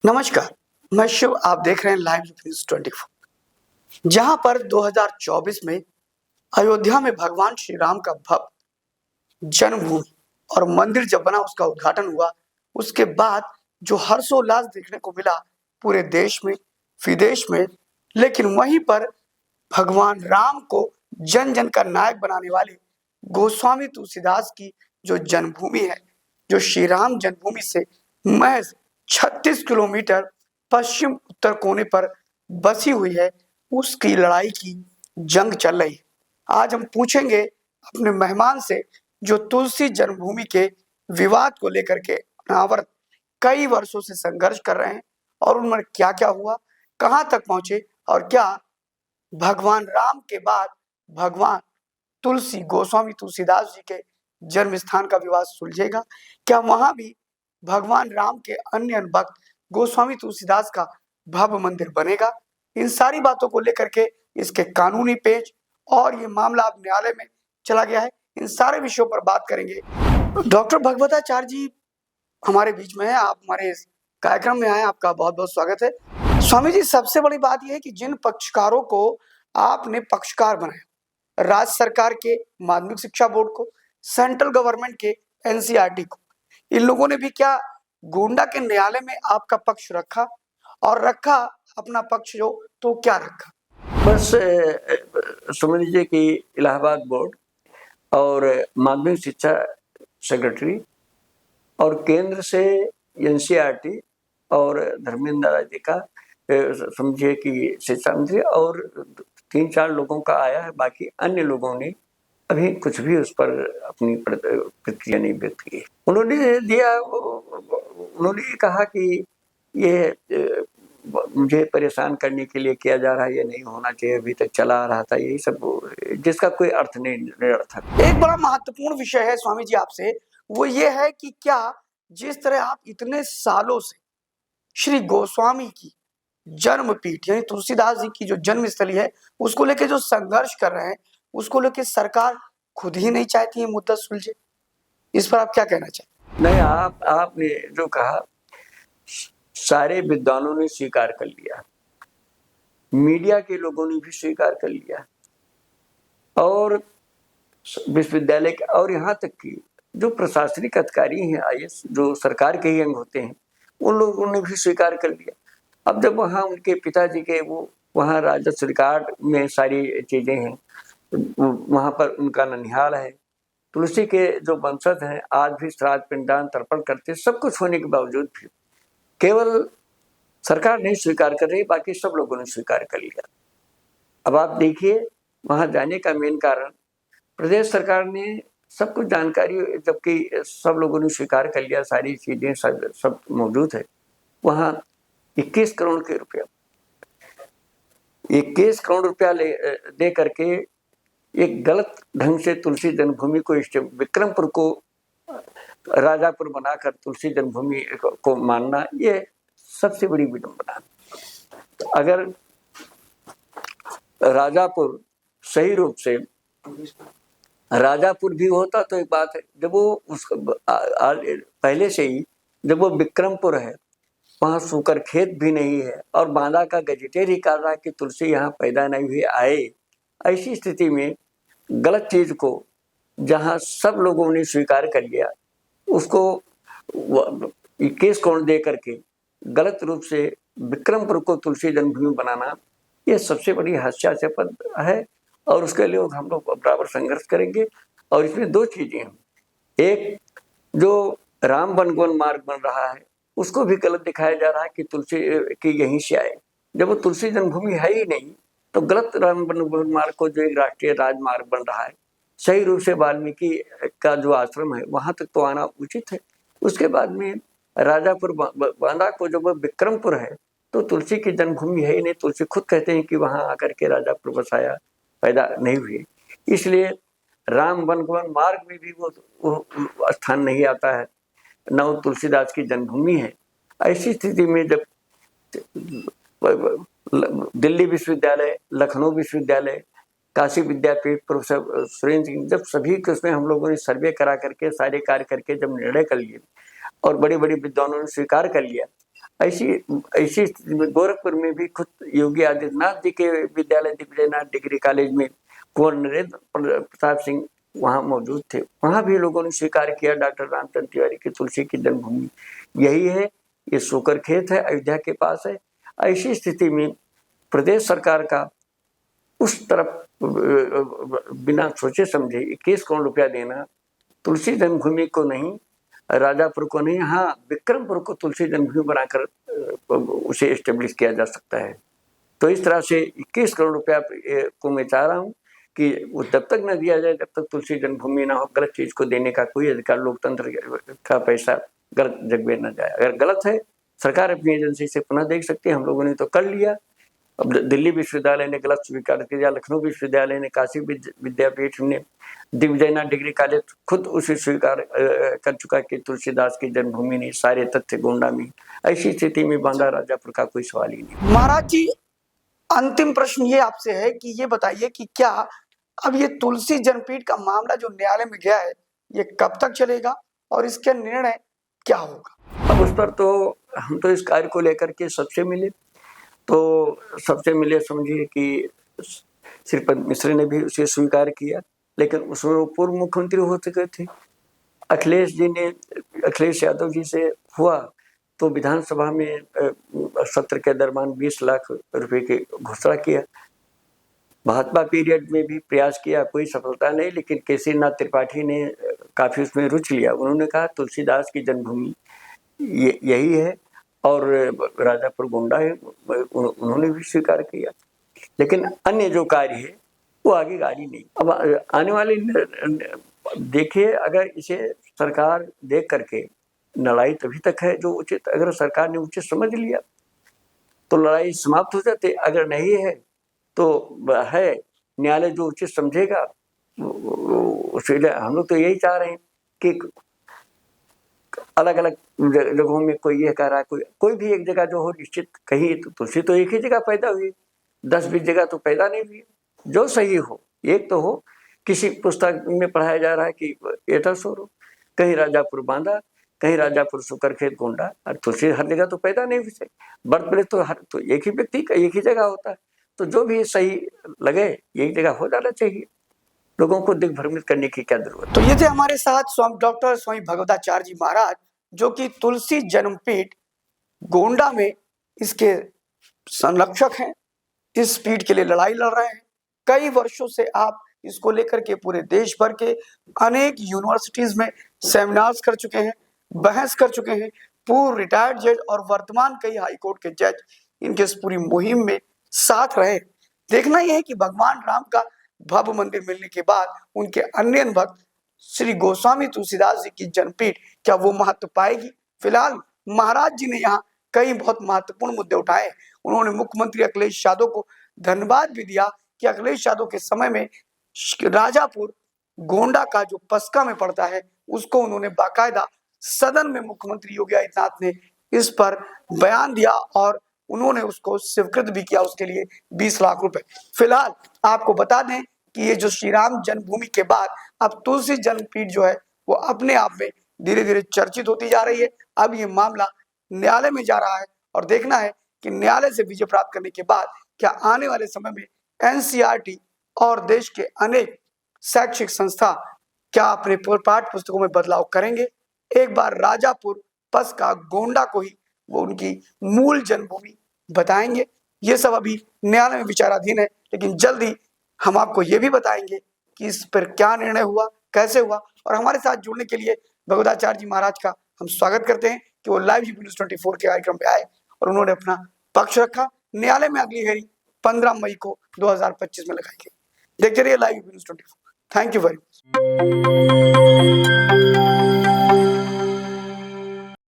नमस्कार, मैं शिव। आप देख रहे हैं लाइव न्यूज 24। जहां पर 2024 में अयोध्या में भगवान श्री राम का भव्य जन्मभूमि और मंदिर जब बना, उसका उद्घाटन हुआ, उसके बाद जो हर्षोल्लास देखने को मिला पूरे देश में, विदेश में। लेकिन वहीं पर भगवान राम को जन जन का नायक बनाने वाले गोस्वामी तुलसीदास की जो जन्मभूमि है, जो श्री राम जन्मभूमि से महज 36 किलोमीटर पश्चिम उत्तर कोने पर बसी हुई है, उसकी लड़ाई की जंग चल रही है। आज हम पूछेंगे अपने मेहमान से, जो तुलसी जन्मभूमि के विवाद को लेकर के अनावरत कई वर्षों से संघर्ष कर रहे हैं, और उनमें क्या क्या हुआ, कहां तक पहुंचे, और क्या भगवान राम के बाद भगवान तुलसी गोस्वामी तुलसीदास जी के जन्म स्थान का विवाद सुलझेगा? क्या वहां भी भगवान राम के अन्य भक्त गोस्वामी तुलसीदास का भव्य मंदिर बनेगा? इन सारी बातों को लेकर के इसके कानूनी पेच और ये मामला अब न्यायालय में चला गया है, इन सारे विषयों पर बात करेंगे। डॉक्टर भगवताचार्य जी हमारे बीच में है, आप हमारे इस कार्यक्रम में आए, आपका बहुत बहुत स्वागत है। स्वामी जी, सबसे बड़ी बात यह है कि जिन पक्षकारों को आपने पक्षकार बनाया, राज्य सरकार के माध्यमिक शिक्षा बोर्ड को, सेंट्रल गवर्नमेंट के एनसीईआरटी को, इन लोगों ने भी क्या गोंडा के न्यायालय में आपका पक्ष रखा? और रखा अपना पक्ष जो, तो क्या रखा? बस समझ लीजिए कि इलाहाबाद बोर्ड और माध्यमिक शिक्षा सेक्रेटरी और केंद्र से एनसीईआरटी और धर्मेंद्र राज्य का समझिए कि शिक्षा मंत्री और 3-4 लोगों का आया है। बाकी अन्य लोगों ने अभी कुछ भी उस पर अपनी प्रतिक्रिया नहीं व्यक्त की। उन्होंने कहा कि ये मुझे परेशान करने के लिए किया जा रहा है, ये नहीं होना चाहिए, अभी तक चला आ रहा था, यही सब, जिसका कोई अर्थ नहीं, निरर्थक। एक बड़ा महत्वपूर्ण विषय है स्वामी जी आपसे, वो ये है कि क्या जिस तरह आप इतने सालों से श्री गोस्वामी की जन्मपीठ यानी तुलसीदास जी की जो जन्मस्थली है, उसको लेके जो संघर्ष कर रहे हैं, उसको लेके सरकार खुद ही नहीं चाहती है मुद्दा सुलझे, इस पर आप क्या कहना चाहते? नहीं, आपने जो कहा सारे विद्वानों ने स्वीकार कर लिया, मीडिया के लोगों ने भी स्वीकार कर लिया, और विश्वविद्यालय के, और यहाँ तक कि जो प्रशासनिक अधिकारी हैं, आईएएस, जो सरकार के ही अंग होते हैं, उन लोगों ने भी स्वीकार कर लिया। अब जब वहाँ उनके पिताजी के वो वहाँ राजस्व रिकॉर्ड में सारी चीजें हैं, वहाँ पर उनका ननिहाल है, तुलसी के जो वंशज हैं आज भी श्राद्ध पिंडदान तर्पण करते, सब कुछ होने के बावजूद भी केवल सरकार नहीं स्वीकार कर रही, बाकी सब लोगों ने स्वीकार कर लिया। अब आप देखिए, वहां जाने का मेन कारण प्रदेश सरकार ने सब कुछ जानकारी, जबकि सब लोगों ने स्वीकार कर लिया, सारी चीजें सब मौजूद है। वहां 21 करोड़ के रुपया 21 करोड़ रुपया दे करके एक गलत ढंग से तुलसी जन्मभूमि को, विक्रमपुर को राजापुर बनाकर तुलसी जन्मभूमि को मानना, ये सबसे बड़ी विडंबना। अगर राजापुर सही रूप से राजापुर भी होता तो एक बात है, जब वो पहले से ही जब वो विक्रमपुर है, वहाँ सूकर खेत भी नहीं है, और बांदा का गजेटेर ही कह रहा है कि तुलसी यहाँ पैदा नहीं हुई आए, ऐसी स्थिति में गलत चीज को जहाँ सब लोगों ने स्वीकार कर लिया, उसको 21 करोड़ दे करके गलत रूप से विक्रमपुर को तुलसी जन्मभूमि बनाना, ये सबसे बड़ी हास्यास्पद है, और उसके लिए हम लोग बराबर संघर्ष करेंगे। और इसमें 2 चीजें हैं, एक जो राम वनगमन मार्ग बन रहा है, उसको भी गलत दिखाया जा रहा है कि तुलसी की यहीं से आए, जब वो तुलसी जन्मभूमि है ही नहीं, तो गलत राम वनगमन मार्ग को जो एक राष्ट्रीय राजमार्ग बन रहा है, सही रूप से वाल्मीकि का जो आश्रम है वहां तक तो आना उचित है। उसके बाद में राजापुर बांदा को जब विक्रमपुर है, तो तुलसी की जन्मभूमि है ही नहीं, तुलसी खुद कहते हैं कि वहां आकर के राजापुर बसाया, पैदा नहीं हुई, इसलिए राम वनगमन मार्ग में भी वो स्थान नहीं आता है, न वो तुलसीदास की जन्मभूमि है। ऐसी स्थिति में जब दिल्ली विश्वविद्यालय, लखनऊ विश्वविद्यालय, काशी विद्यापीठ, प्रोफेसर सुरेंद्र सिंह, जब सभी के उसमें हम लोगों ने सर्वे करा करके, सारे कार्य करके जब निर्णय कर लिए, और बड़े बड़े विद्वानों ने स्वीकार कर लिया, ऐसी ऐसी स्थिति में गोरखपुर में भी खुद योगी आदित्यनाथ जी के विद्यालय दिग्विजयनाथ डिग्री कॉलेज में कुंवर नरेंद्र प्रताप सिंह वहाँ मौजूद थे। वहाँ भी लोगों ने स्वीकार किया डॉक्टर रामचंद्र तिवारी की तुलसी की जन्मभूमि यही है, ये शूकर खेत है, अयोध्या के पास है। ऐसी स्थिति में प्रदेश सरकार का उस तरफ बिना सोचे समझे 21 करोड़ रुपया देना, तुलसी जन्मभूमि को नहीं, राजापुर को नहीं, हाँ विक्रमपुर को तुलसी जन्मभूमि बनाकर उसे एस्टेब्लिश किया जा सकता है। तो इस तरह से 21 करोड़ रुपया को मैं चाह रहा हूँ कि वो तब तक न दिया जाए जब तक तुलसी जन्मभूमि ना हो। गलत चीज को देने का कोई अधिकार, लोकतंत्र का पैसा गलत जगह न जाए। अगर गलत है सरकार अपनी एजेंसी से पुनः देख सकती है, हम लोगों ने तो कर लिया। अब दिल्ली विश्वविद्यालय ने गलत स्वीकार किया, लखनऊ विश्वविद्यालय ने, काशी विद्यापीठ ने, दिग्विजयनाथ डिग्री कॉलेज खुद उसे स्वीकार कर चुका कि तुलसीदास की जन्मभूमि नहीं, सारे तथ्य गोंडा में। ऐसी स्थिति में बांदा राजापुर का कोई सवाल ही नहीं। महाराज जी, अंतिम प्रश्न ये आपसे है कि ये बताइए कि क्या अब ये तुलसी जनपीठ का मामला जो न्यायालय में गया है ये कब तक चलेगा और इसका निर्णय क्या होगा? अब उस पर तो हम तो इस कार्य को लेकर के सबसे मिले, समझिए कि श्रीपद मिश्र ने भी उसे स्वीकार किया, लेकिन उसमें वो पूर्व मुख्यमंत्री हो चुके थे। अखिलेश यादव जी से हुआ तो विधानसभा में सत्र के दरमियान 20 लाख रुपए की घोषणा किया। भाजपा पीरियड में भी प्रयास किया, कोई सफलता नहीं, लेकिन केसीनाथ त्रिपाठी ने काफी उसमें रुचि लिया। उन्होंने कहा तुलसीदास की जन्मभूमि यही है और राजापुर गोंडा है, उन्होंने भी स्वीकार किया। लेकिन अन्य जो कार्य है वो आगे गाड़ी नहीं। अब आने वाले देखिए, अगर इसे सरकार देख करके, लड़ाई तभी तक है जो उचित, अगर सरकार ने उचित समझ लिया तो लड़ाई समाप्त हो जाती, अगर नहीं है तो है न्यायालय जो उचित समझेगा उसे। हम लोग तो यही चाह रहे हैं कि अलग अलग जगहों में कोई ये कह रहा है, कोई भी एक जगह जो हो निश्चित, कहीं तो तुलसी तो एक ही जगह पैदा हुई, 10-20 जगह तो पैदा नहीं हुई। जो सही हो, एक तो हो, किसी पुस्तक में पढ़ाया जा रहा है कि एटासोर हो, कहीं राजापुर बांदा, कहीं राजापुर सुकरखेत गोंडा, और तुलसी हर जगह तो पैदा नहीं हुई। बर्थ प्लेस तो एक ही व्यक्ति का एक ही जगह होता है। तो जो भी सही लगे एक जगह हो जाना चाहिए, लोगों को दिग्भ्रमित करने की क्या जरूरत। तो ये थे हमारे साथ डॉक्टर स्वामी भगवताचार्य जी महाराज, जो कि तुलसी जन्मपीठ गोंडा में इसके संरक्षक हैं, इस पीठ के लिए लड़ाई लड़ रहे हैं। कई वर्षों से आप इसको लेकर के पूरे देश भर के अनेक यूनिवर्सिटीज में सेमिनार्स कर चुके हैं, बहस कर चुके हैं। पूर्व रिटायर्ड जज और वर्तमान कई हाईकोर्ट के जज इनके इस पूरी मुहिम में साथ रहे। देखना यह है कि भगवान राम का भव्य मंदिर मिलने के बाद उनके अन्य भक्त श्री गोस्वामी तुलसीदास जी की जन्मपीठ क्या वो महत्व पाएगी? फिलहाल महाराज जी ने यहाँ कई बहुत महत्वपूर्ण मुद्दे उठाए। उन्होंने मुख्यमंत्री अखिलेश यादव को धन्यवाद भी दिया कि अखिलेश यादव के समय में राजापुर गोंडा का जो पस्का में पड़ता है उसको उन्होंने बाकायदा सदन में मुख्यमंत्री योगी आदित्यनाथ ने इस पर बयान दिया और उन्होंने उसको स्वीकृत भी किया, उसके लिए 20 लाख रुपए। फिलहाल आपको बता दें कि ये जो श्री राम जन्मभूमि के बाद अब तुलसी जन्मपीठ जो है वो अपने आप में धीरे धीरे चर्चित होती जा रही है। अब ये मामला न्यायालय में जा रहा है और देखना है कि न्यायालय से विजय प्राप्त करने के बाद क्या आने वाले समय में एनसीईआरटी और देश के अनेक शैक्षिक संस्था क्या अपने पाठ्य पुस्तकों में बदलाव करेंगे। एक बार राजापुर पस्का गोंडा को ही वो उनकी मूल जन्मभूमि बताएंगे। ये सब अभी न्यायालय में विचाराधीन है, लेकिन जल्दी हम आपको ये भी बताएंगे कि इस पर क्या निर्णय हुआ, कैसे हुआ। और हमारे साथ जुड़ने के लिए भगवताचार्य जी महाराज का हम स्वागत करते हैं कि वो लाइव जीपी न्यूज़ 24 के कार्यक्रम पे आए और उन्होंने अपना पक्ष रखा। न्यायालय में अगली हेयरिंग 15 मई को 2025 में लगाई गई। देखते रहिए live GP news 24। Thank you very much.